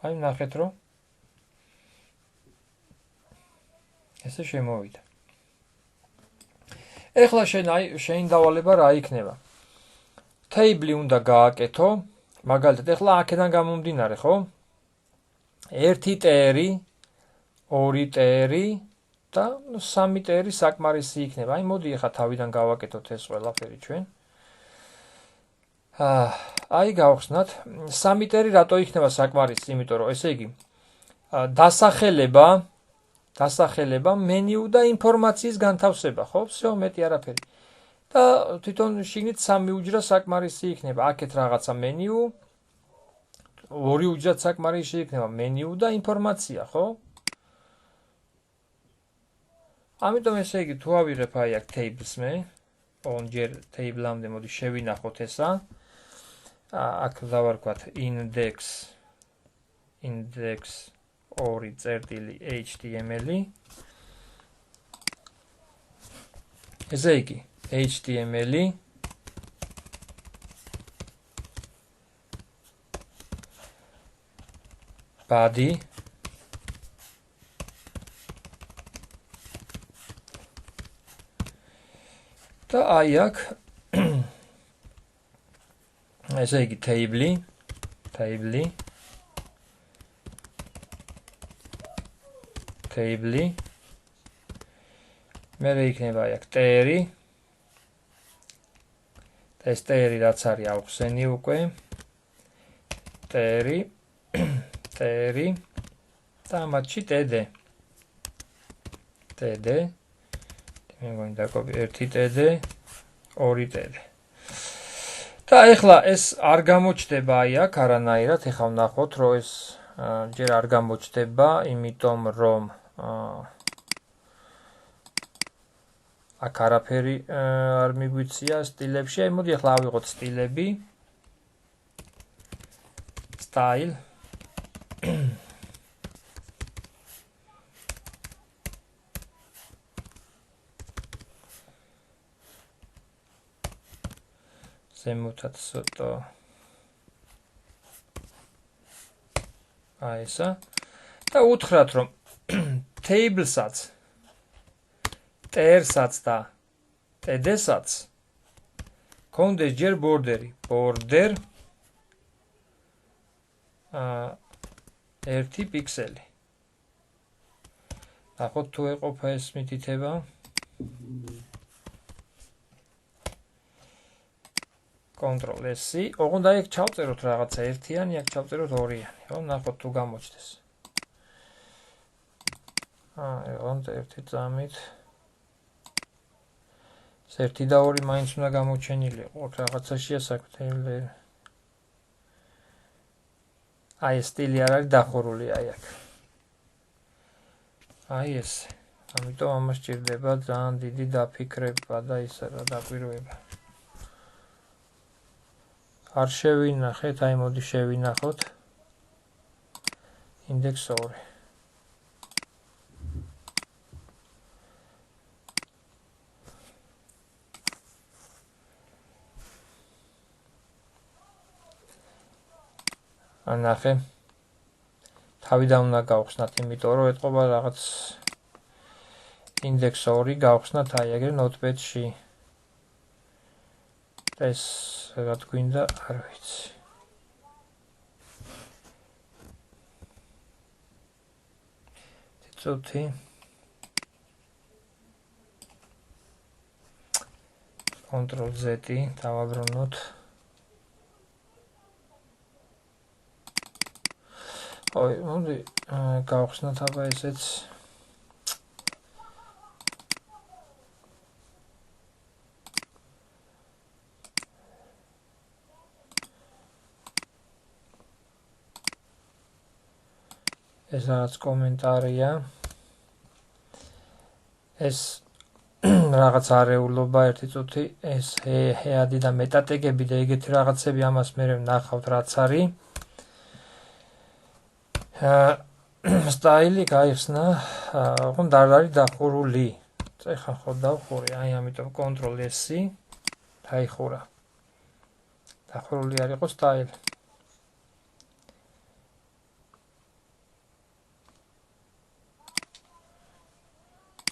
აი ნახეთ რომ ესე შემოვიდა. ეხლა შენ დავალება რა იქნება? Table უნდა გააკეთო, მაგალითად, ეხლა აქედან გამომდინარე, ხო? 1 ტერი, 2 ტერი და 3 ტერი საკმარისი იქნება. აი, მოდი ეხლა თავიდან გავაკეთოთ ეს ყველაფერი ჩვენ. აი, გავხსნათ. 3 ტერი რატო იქნება საკმარისი? იმიტომ რომ ესე იგი, დასახელება, მენიუ და ინფორმაციის განთავსება, ხო? всё, მეტი არაფერი. და თვითონ შიგნით 3 უჯრა საკმარისი იქნება. აქეთ რაღაცა მენიუ, 2 უჯრა საკმარისი იქნება მენიუ და ინფორმაცია, ხო? ამიტომ ესე იგი, თუ ავიღებ აი აქ tables მე, ჯერ table-ამდე მოდი შევინახოთ ესა. აქ დავარქვათ index 2.html. ესე იგი, HTML body და აი აქ ესე იგი table მე იქნება აი აქ ტერი და ეს ტერი რაც არის ავხსენი უკვე ტერი და მათში TD მე მგონი დაკოპი 1 TD 2 TD და ეხლა ეს არ გამოჩდება აი აქ არანაირად ეხლა ვნახოთ რომ ეს ჯერ არ გამოჩდება იმიტომ რომ აქ არაფერი არ მიგვიცია სტილებში. აი მოდი ახლა ავიღოთ სტილები. style ზემოთაც ცოტა აი ესა და უთხრათ რომ table-საც ters-აც და td-საც კონდეს ჯერ ბორდერი border 1 პიქსელი. ნახოთ თუ ეყოფა ეს მითითება. Ctrl S, ოღონდ აი აქ ჩავწეროთ რაღაცა ერთიანი, აქ ჩავწეროთ ორიანი, ხო? ნახოთ თუ გამოჩნდეს. ოღონდ ერთი წამით. ერთი და ორი მაინც უნდა გამოჩენილი ყოთ რაღაცაშია საქმე. აი ეს სტილი არ არის დახურული აი აქ. აი ეს. ამიტომ ამას სჭირდება ძალიან დიდი დაფიქრება და ისა რა დაკვირვება. არ შევინახეთ, აი მოდი შევინახოთ. index 2. ანახე. თავიდან უნდა გავხსნათ, იმიტომ რომ ეთყობა რაღაც index 2 გავხსნათ აი ეგრე notepad-ში. ეს რა თქვინდა, არ ვიცი. ცოტი Ctrl Z დავაბრუნოთ. ой, მოდი გავხსნათ აბა ესეც. ეს რაღაც კომენტარია. ეს რაღაც არეულობა ერთი წუთი, ეს ჰეადი და მეტატეგები და ეგეთი რაღაცები ამას მე ვნახავთ რაც არის. სტაილი გაიხსნა, ოღონდ არ არის დახურული. ეხლა ხო დავხურე, აი ამიტომ Ctrl S დაიხურა. დახურული არ იყო სტაილი.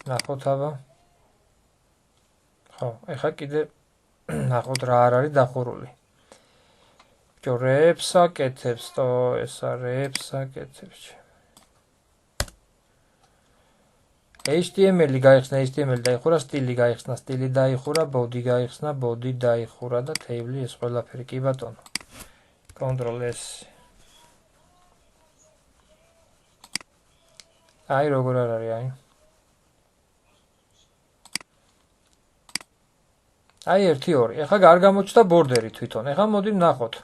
ნახოთ აბა. ხო, ეხლა კიდე ნახოთ რა არ არის დახურული. რებს აკეთებს, ესა რებს აკეთებს. HTML-ი გაიხსნა, HTML დაიხურა, სტილი გაიხსნა, სტილი დაიხურა, body გაიხსნა, body დაიხურა და table ეს ყველაფერი კი ბატონო. Ctrl S. აი როგორ არ არის, აი. აი 1-2. ეხლა არ გამოჩნდა ბორდერი თვითონ. ეხლა მოდი ვნახოთ.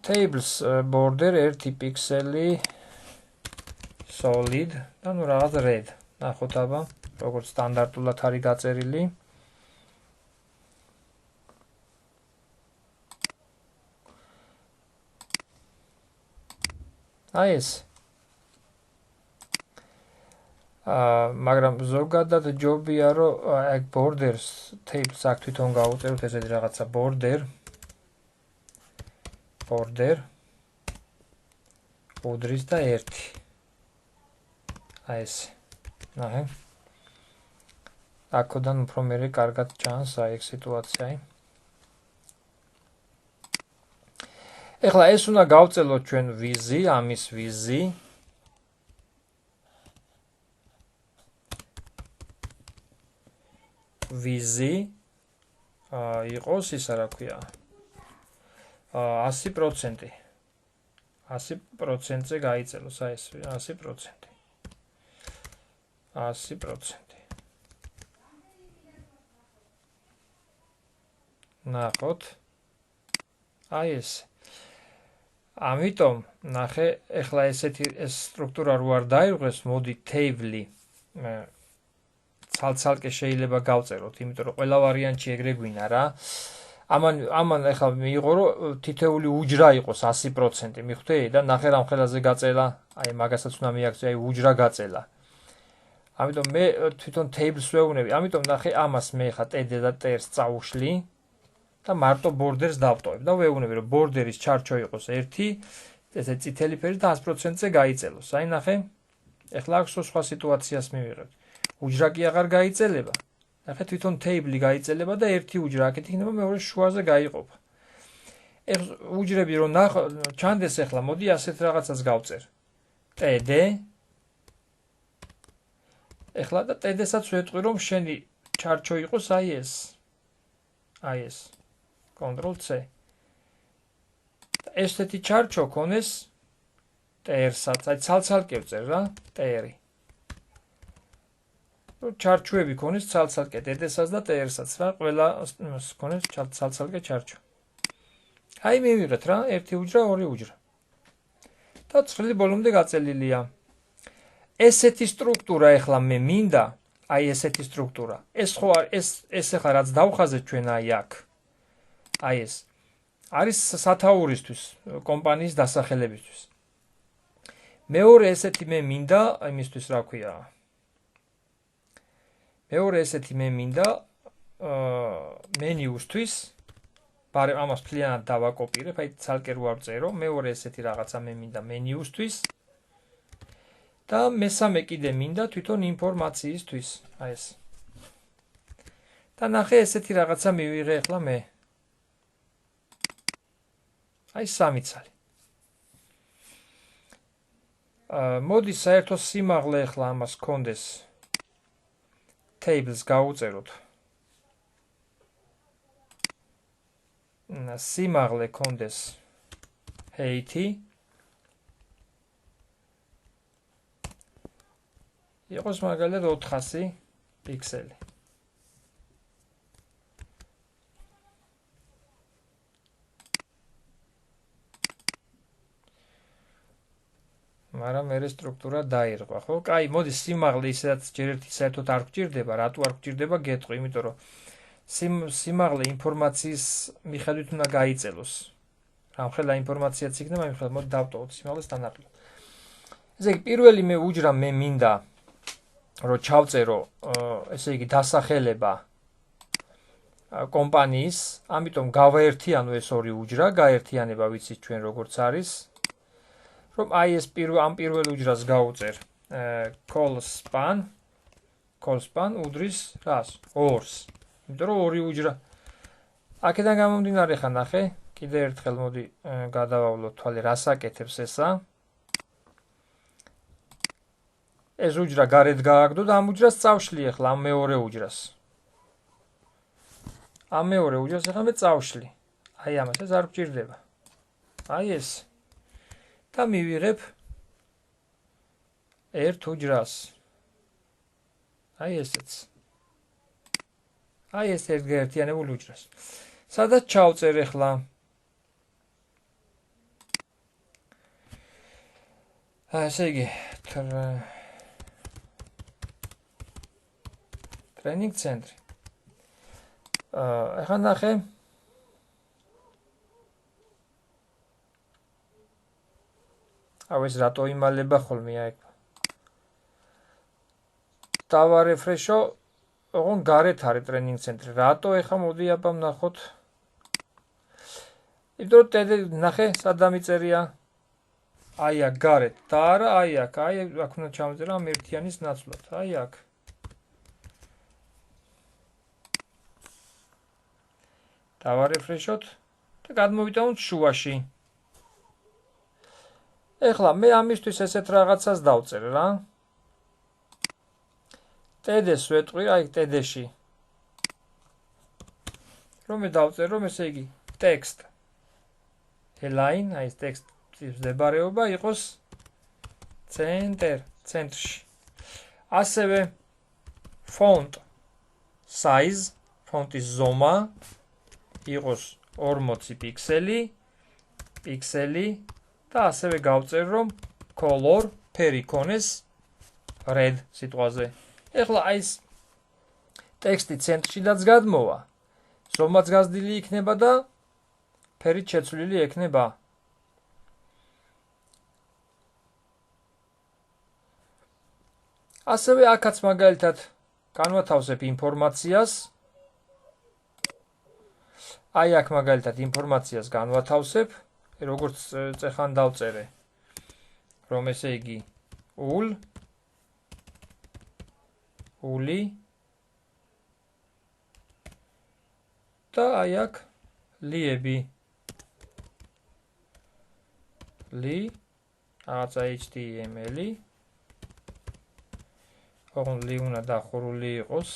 Tables border 1 პიქსელი solid და ნუ რაღაც red. ნახოთ აბა, როგორც სტანდარტულად არის გაწერილი. აი ეს. მაგრამ ზოგადად ჯობია რომ ეგ borders tables აქ თვითონ გავუწეროთ ესეთი რაღაცა border უდრის და 1. აი ეს. ნახე. აქოდან უფრო მერე კარგად ჩანს აი ეგ სიტუაცია. ეხლა ეს უნდა გავწელოთ ჩვენ ვიზი, ამის ვიზი. ვიზი იყოს ისა რა ქვია 100%. 100%-ზე გაიწელოს აი ეს 100%. 100%. ნახოთ. აი ეს. ამიტომ ნახე, ეხლა ესეთი ეს სტრუქტურა რო არ დაირღვეს, მოდი table-ი ცალ-ცალკე შეიძლება გავწეროთ, იმიტომ რომ ყველა ვარიანტში ეგრე გვინა რა. ამან ეხლა მიიღო რომ თითეული უჯრა იყოს 100%, მიხვდები და ნახე რამ ხელაზე გაწელა, აი მაგასაც უნდა მიაქცე, აი უჯრა გაწელა. ამიტომ მე თვითონ tables ვეუბნები, ამიტომ ნახე ამას მე ხა TD და TR-ს წავუშლი და მარტო borders დავტოვებ და ვეუბნები რომ border-ის ჩარჩო იყოს 1, ესე წითელი ფერი და 100%-ზე გაიწელოს. აი ნახე, ეხლა აქ სხვა სიტუაციას მივიღებთ. უჯრა კი აღარ გაიწელება. ნახე თვითონ table-ი გაიწელება და 1 უჯრა აქეთ იქნება, მეორე შუაზე გაიყოფა. ეს უჯრები რომ ჩანდეს ეხლა, მოდი ასეთ რაღაცას გავწერ. TD ეხლა და TD-საც ვეტყვი რომ შენი ჩარჩო იყოს აი ეს. აი ეს. Ctrl C. ესეთი ჩარჩო ქონეს TR-საც, აი ცალ-ცალკე ვწერ რა, TR-ი. ჩარჩოები ქონეს ცალ-ცალკე TD-საც და TR-საც რა, ყველა ქონეს ცალ-ცალკე ჩარჩო. აი მივიღეთ რა, 1 უჯრა, 2 უჯრა. და ცხრილი ბოლომდე გაწელილია. ესეთი სტრუქტურა ეხლა მე მინდა, აი ესეთი სტრუქტურა. ეს ხო ეს ეხლა რაც დავხაზეთ ჩვენ აი აქ. აი ეს არის სათაურისთვის, კომპანიის დასახელებისთვის. მეორე ესეთი მე მინდა, იმისთვის რა ქვია. მეორე ესეთი მე მინდა მენიუსთვის, ბარემ ამას მთლიანად დავაკოპირებ, აი ცალკე რო ავწერო, მეორე ესეთი რაღაცა მე მინდა მენიუსთვის. და მესამე კიდე მინდა თვითონ ინფორმაციისთვის, აი ეს. და ნახე ესეთი რაღაცა მივიღე ახლა მე. აი 3 ცალი. მოდი საერთო სიმაღლე ახლა ამას კონდეს tables გავუწეროთ. სიმაღლე კონდეს height-ი. იყოს მაგალითად 400 პიქსელი. მაგრამ ეს სტრუქტურა დაირღვა, ხო? კაი, მოდი სიმაღლე ისედაც ჯერ ერთი საერთოდ არ გვჭირდება, რატო არ გვჭირდება გეტყვი, იმიტომ რომ სიმაღლე ინფორმაციის მიხედვით უნდა გაიწელოს. რამხელა ინფორმაციაც იქნება, იმ ხელით მოდი დავტოვოთ სიმაღლე სტანდარტულად. ესე იგი პირველი მე უჯრა მე მინდა რომ ჩავწერო, ესე იგი დასახელება კომპანიის, ამიტომ გავაერთიანო ეს ორი უჯრა, გაერთიანება ვიცით ჩვენ როგორც არის. რომ აი ეს ამ პირველ უჯრას გავუწერ call span კოლსპან უდრის რას? 2-ს. იმიტომ რომ 2 უჯრა. აქედან გამომდინარე ხა ნახე, კიდე ერთხელ მოდი გადავავლოთ თვალი, რას აკეთებს ესა? ეს უჯრა გარეთ გააგდო და ამ უჯრას წავშლი ახლა ამ მეორე უჯრას. ამ მეორე უჯრას ახლა მე წავშლი. აი ამას ეს არ გვჭირდება. აი ეს. და მივიღებ ერთ უჯრას. აი ესეც. აი ეს ერთგერთიანებული უჯრას. სადაც ჩავწერ ახლა? ესე იგი, ტრენინგ ცენტრი. ახლა ნახე. აუ ეს რატო იმალება ხოლმე აი. დავარეფრეშო, ოღონ გარეთ არის ტრენინგ ცენტრი. რატო ეხა მოდი აბა ვნახოთ. იმიტომ რომ ნახე, სად დამიწერია? აი აქ გარეთ და არა აი აქ, აი აქ უნდა ჩავწერა ამ ერთიანის ნაცვლად. აი აქ. დავარეფრეშოთ და გადმოვიტანოთ შუაში. ეხლა მე ამისთვის ესეთ რაღაცას დავწერ რა. TD-ს ვეტყვი, აი TD-ში. რომ მე დავწერ, რომ ესე იგი text align, აი ეს ტექსტის მდებარეობა იყოს ცენტრში. ასევე font size, ფონტის ზომა იყოს 40 პიქსელი და ასევე გავწერ, რომ color ფერი ქონეს red სიტყვაზე. ეხლა აი ეს ტექსტი ცენტრშიდაც გადმოვა. ზომაც გაზრდილი იქნება და ფერით შეცვლილი ექნება. ასევე აქაც მაგალითად განვათავსებ ინფორმაციას. აი აქ მაგალითად ინფორმაციას განვათავსებ, როგორც წეხან დავწერე. რომ ესე იგი ული და აი აქ liები. რაღაცა HTML. ოღონდ უნდა დახურული იყოს.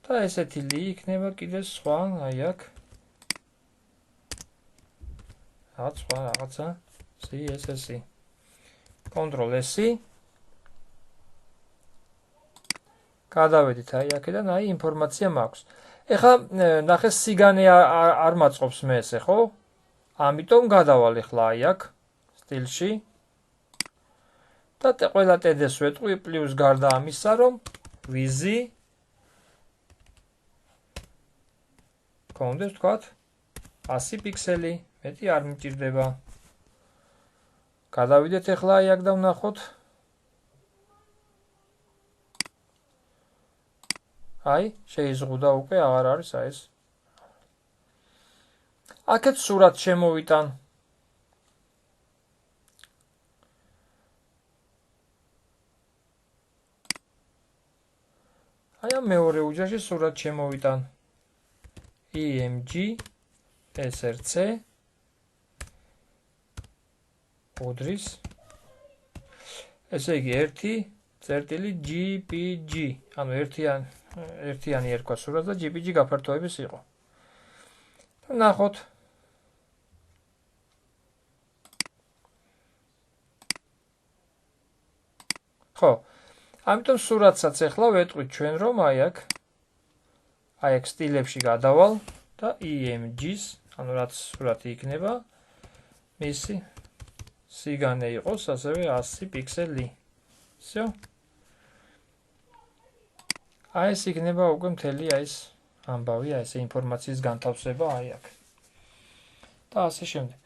და ესეთი იქნება კიდე სხვა, აი აქ. რაღაცა CSS. Ctrl+S. გადავედით აი აქედან, აი ინფორმაცია მაქვს. ეხლა ნახე სიგანე არ მაწყობს მე ესე, ხო? ამიტომ გადავალ ეხლა აი აქ სტილში. და ყველა TD-ს ვეტყვი პლუს გარდა ამისა, რომ ვიზი კონდეს თქვათ 100 პიქსელი, მეტი არ მჭირდება. გადავიდეთ ეხლა აი აქ და ვნახოთ. აი, შეიზღუდა უკვე, აღარ არის აი ეს. აქეთ სურათს შემოვიტან. აი ამ მეორე უჯრაში სურათს შემოვიტან. EMG SRC უდრის. ესე იგი 1.GPG, ანუ ერთიანი ერქვა სურათს და GPG გაფართოების იყო. და ნახოთ. ხო, ამიტომ სურათსაც ახლა ვეტყვით ჩვენ, რომ აი აქ სტილებში გადავალ და EMG-ს, ანუ რაც სურათი იქნება, მისი სიგანე იყოს ასევე 100 პიქსელი. всё. აი ეს იქნება უკვე მთელი აი ეს ამბავი, აი ეს ინფორმაციის განთავსება აი აქ. და ასე შემდეგ.